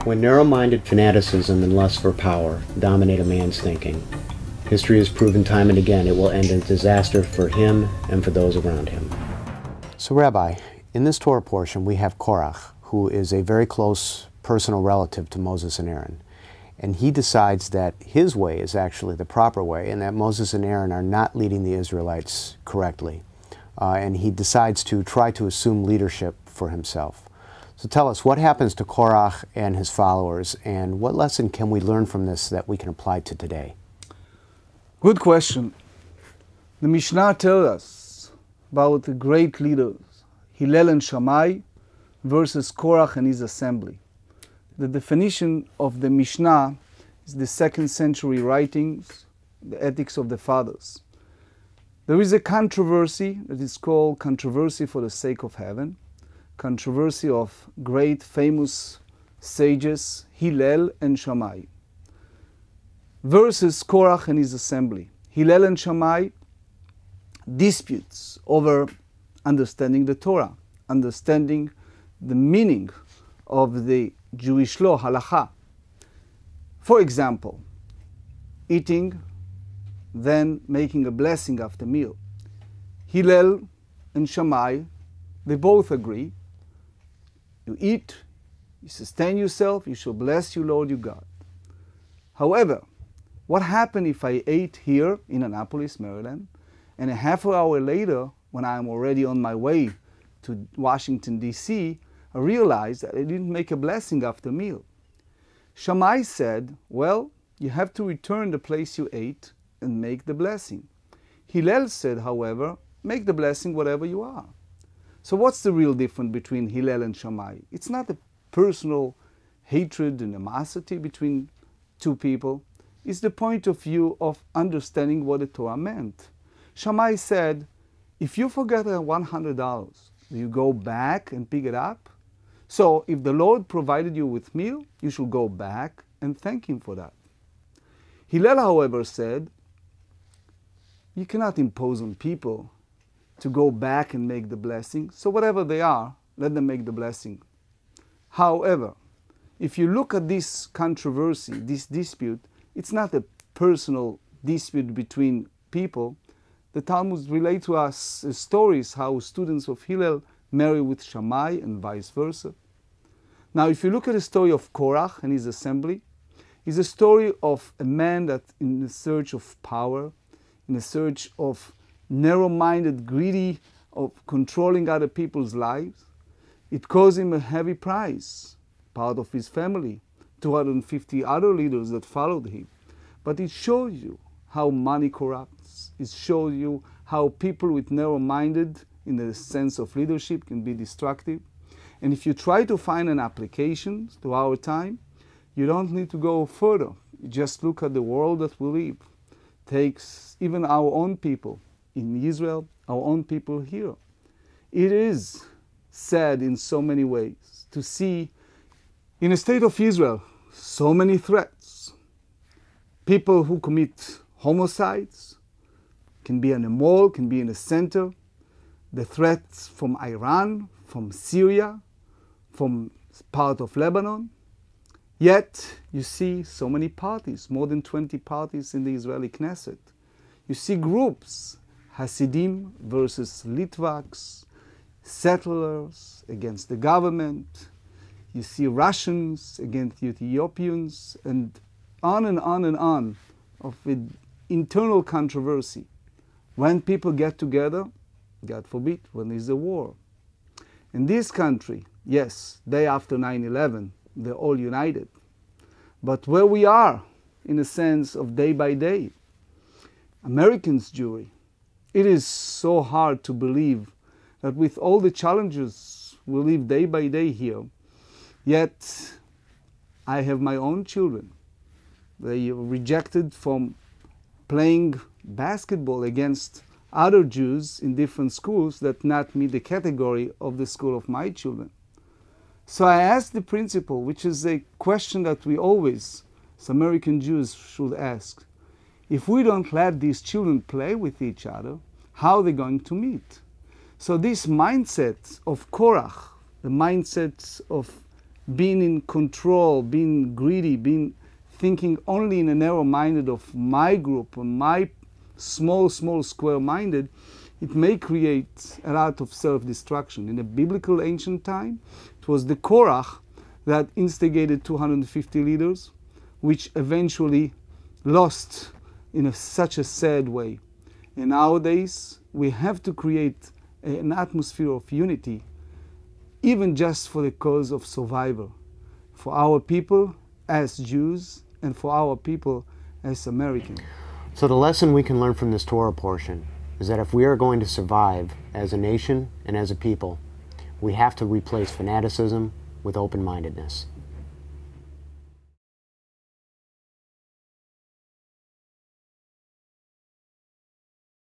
When narrow-minded fanaticism and lust for power dominate a man's thinking, history has proven time and again it will end in disaster for him and for those around him. So, Rabbi, in this Torah portion we have Korach, who is a very close personal relative to Moses and Aaron. And he decides that his way is actually the proper way and that Moses and Aaron are not leading the Israelites correctly. And he decides to try to assume leadership for himself. So tell us, what happens to Korach and his followers, and what lesson can we learn from this that we can apply to today? Good question. The Mishnah tells us about the great leaders, Hillel and Shammai versus Korach and his assembly. The definition of the Mishnah is the 2nd century writings, the Ethics of the Fathers. There is a controversy that is called controversy for the sake of heaven, controversy of great famous sages Hillel and Shammai versus Korach and his assembly. Hillel and Shammai disputes over understanding the Torah, understanding the meaning of the Jewish law, halakha. For example, eating, then making a blessing after meal. Hillel and Shammai, they both agree. You eat, you sustain yourself, you shall bless you, Lord your God. However, what happened if I ate here in Annapolis, Maryland, and a half an hour later, when I am already on my way to Washington, D.C., I realized that I didn't make a blessing after meal. Shammai said, well, you have to return the place you ate and make the blessing. Hillel said, however, make the blessing whatever you are. So what's the real difference between Hillel and Shammai? It's not a personal hatred and animosity between two people. It's the point of view of understanding what the Torah meant. Shammai said, if you forget $100, do you go back and pick it up? So if the Lord provided you with meal, you should go back and thank Him for that. Hillel, however, said, you cannot impose on people to go back and make the blessing. So whatever they are, let them make the blessing. However, if you look at this controversy, this dispute, it's not a personal dispute between people. The Talmud relates to us stories how students of Hillel marry with Shammai and vice versa. Now, if you look at the story of Korach and his assembly, it's a story of a man that in the search of power, in the search of narrow-minded, greedy, of controlling other people's lives, it caused him a heavy price, part of his family, 250 other leaders that followed him. But it shows you how money corrupts. It shows you how people with narrow-minded, in the sense of leadership, can be destructive. And if you try to find an application to our time, you don't need to go further. You just look at the world that we live. Takes even our own people in Israel, our own people here. It is sad in so many ways to see in the state of Israel so many threats. People who commit homicides can be in a mall, can be in a center. The threats from Iran, from Syria, from part of Lebanon. Yet you see so many parties, more than 20 parties in the Israeli Knesset. You see groups, Hasidim versus Litvaks, settlers against the government. You see Russians against Ethiopians, and on and on and on of internal controversy. When people get together, God forbid, when there's a war. In this country, yes, day after 9/11, they're all united. But where we are, in a sense of day by day, Americans' Jewry, it is so hard to believe that with all the challenges we live day by day here, yet I have my own children. They are rejected from playing basketball against other Jews in different schools that not meet the category of the school of my children. So I asked the principal, which is a question that we always, as American Jews, should ask. If we don't let these children play with each other, how are they going to meet? So this mindset of Korach, the mindset of being in control, being greedy, being thinking only in a narrow-minded of my group, or my small square-minded, it may create a lot of self-destruction. In a biblical ancient time, it was the Korach that instigated 250 leaders, which eventually lost in such a sad way. And nowadays, we have to create an atmosphere of unity, even just for the cause of survival, for our people as Jews and for our people as Americans. So the lesson we can learn from this Torah portion is that if we are going to survive as a nation and as a people, we have to replace fanaticism with open-mindedness.